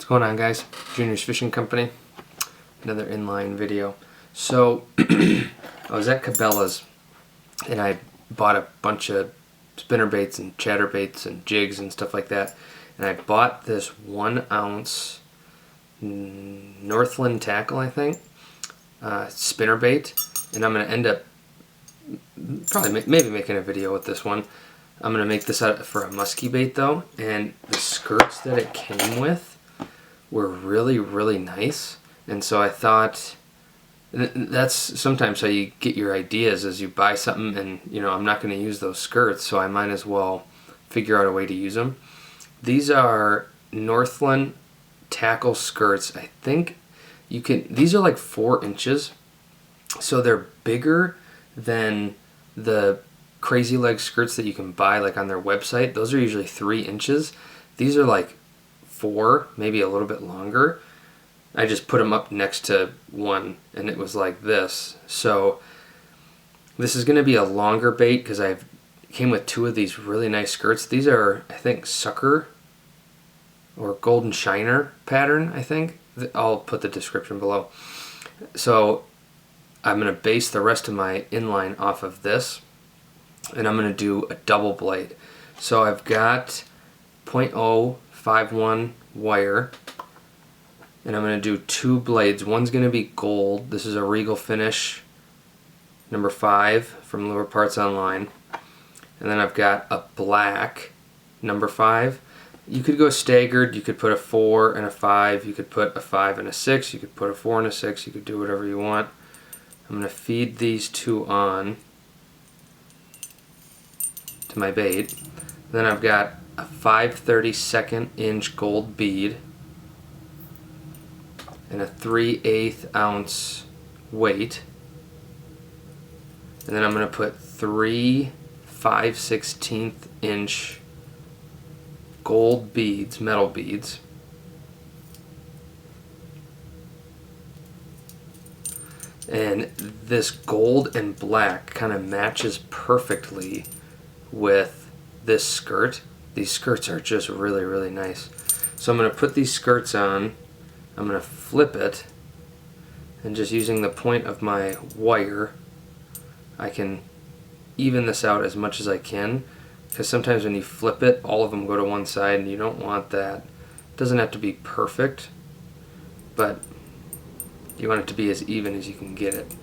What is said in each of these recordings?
going on, guys? Junior's Fishing Company. Another inline video. So I was at Cabela's and I bought a bunch of spinner baits and chatterbaits and jigs and stuff like that. And I bought this 1 ounce Northland tackle, I think, spinner bait, and I'm going to end up probably maybe making a video with this one. I'm going to make this out for a musky bait though, and the skirts that it came with were really, really nice. And so I thought that's sometimes how you get your ideas, as you buy something and I'm not going to use those skirts, so I might as well figure out a way to use them. These are Northland tackle skirts. I think these are like 4 inches, so they're bigger than the crazy leg skirts that you can buy like on their website. Those are usually 3 inches. These are like 4, maybe a little bit longer. I just put them up next to one and it was like this. So this is going to be a longer bait because I came with 2 of these really nice skirts. These are, I think, sucker or golden shiner pattern, I think. I'll put the description below. So I'm going to base the rest of my inline off of this, and I'm going to do a double blade. So I've got 0.051 wire, and I'm going to do 2 blades. One's going to be gold. This is a Regal finish number 5 from Lure Parts Online. And then I've got a black number 5. You could go staggered. You could put a 4 and a 5. You could put a 5 and a 6. You could put a 4 and a 6. You could do whatever you want. I'm going to feed these 2 on to my bait. Then I've got a 5/32 inch gold bead and a 3/8 ounce weight. And then I'm going to put 3 5/16 inch gold beads, metal beads. And this gold and black kind of matches perfectly with this skirt. These skirts are just really, really nice. So I'm going to put these skirts on. I'm going to flip it, and just using the point of my wire, I can even this out as much as I can, because sometimes when you flip it, all of them go to one side, and you don't want that. It doesn't have to be perfect, but you want it to be as even as you can get it.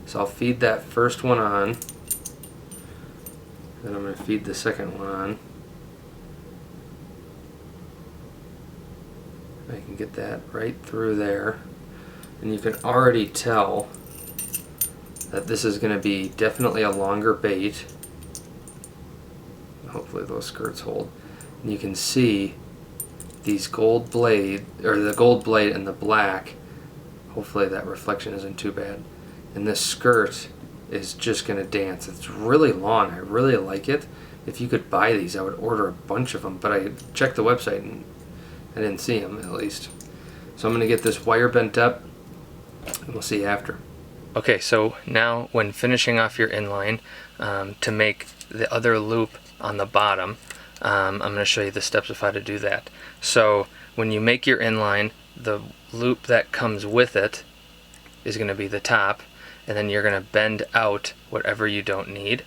So I'll feed that first one on, then I'm going to feed the second one on. I can get that right through there, and you can already tell that this is going to be definitely a longer bait. Hopefully those skirts hold. And you can see these gold blade, or the gold blade and the black. Hopefully that reflection isn't too bad. And this skirt is just going to dance. It's really long. I really like it. If you could buy these, I would order a bunch of them, but I checked the website and I didn't see them, at least. So I'm going to get this wire bent up, and we'll see you after. Okay, so now when finishing off your inline, to make the other loop on the bottom, I'm going to show you the steps of how to do that. So when you make your inline, the loop that comes with it is going to be the top, and then you're going to bend out whatever you don't need.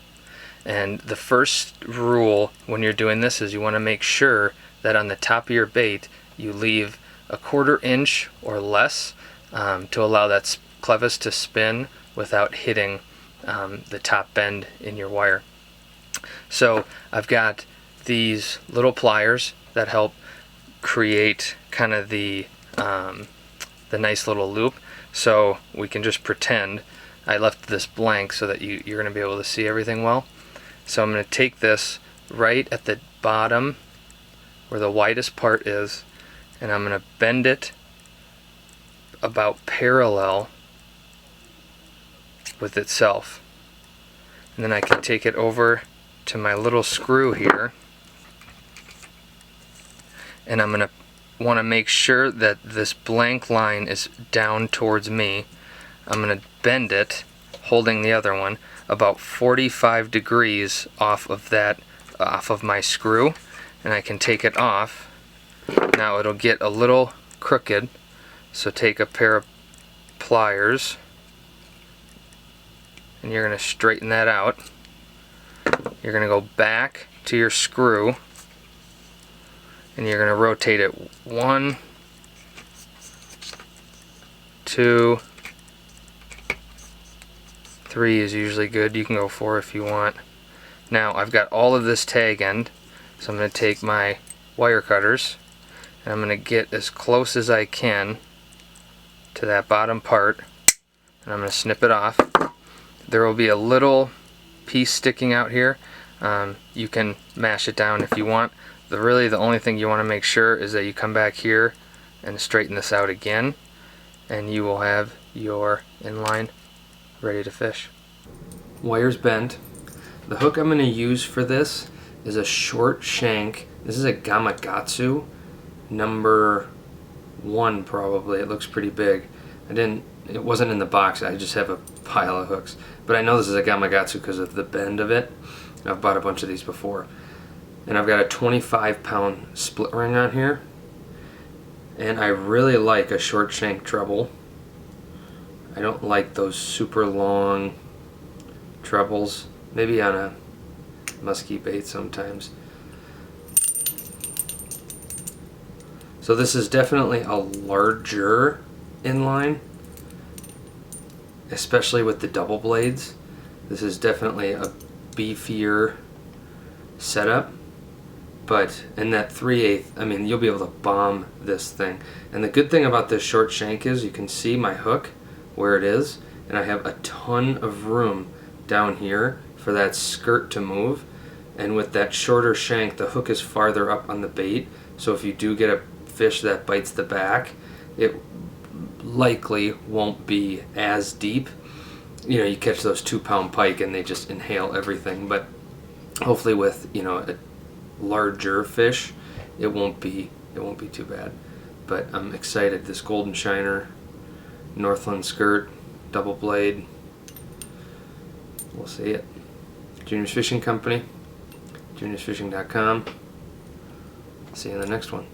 And the first rule when you're doing this is you want to make sure that on the top of your bait you leave a 1/4 inch or less to allow that clevis to spin without hitting the top bend in your wire. So I've got these little pliers that help create kind of the nice little loop. So we can just pretend I left this blank so that you're going to be able to see everything well. So I'm going to take this right at the bottom where the widest part is, and I'm going to bend it about parallel with itself. And then I can take it over to my little screw here, and I'm going to want to make sure that this blank line is down towards me. I'm going to bend it, holding the other one, about 45 degrees off of my screw, and I can take it off. Now it'll get a little crooked. So take a pair of pliers and you're going to straighten that out. You're going to go back to your screw and you're going to rotate it 1, 2, 3 is usually good. You can go 4 if you want. Now I've got all of this tag end, so I'm going to take my wire cutters and I'm going to get as close as I can to that bottom part and I'm going to snip it off. There will be a little piece sticking out here. You can mash it down if you want. Really the only thing you want to make sure is that you come back here and straighten this out again, and you will have your inline ready to fish. Wire's bent. The hook I'm going to use for this is a short shank. This is a Gamakatsu number 1 probably. It looks pretty big. It wasn't in the box. I just have a pile of hooks. But I know this is a Gamakatsu because of the bend of it. I've bought a bunch of these before. And I've got a 25-pound split ring on here. And I really like a short shank treble. I don't like those super long trebles. Maybe on a musky bait sometimes. So this is definitely a larger inline, especially with the double blades. This is definitely a beefier setup, but in that 3/8, I mean, you'll be able to bomb this thing. And the good thing about this short shank is you can see my hook where it is, and I have a ton of room down here for that skirt to move. And with that shorter shank, the hook is farther up on the bait, so if you do get a fish that bites the back, it likely won't be as deep. You know, you catch those 2-pound pike and they just inhale everything, but hopefully with, you know, a larger fish, it won't be too bad. But I'm excited. This golden shiner, Northland skirt, double blade. We'll see it. Junior's Fishing Company, juniorsfishing.com. See you in the next one.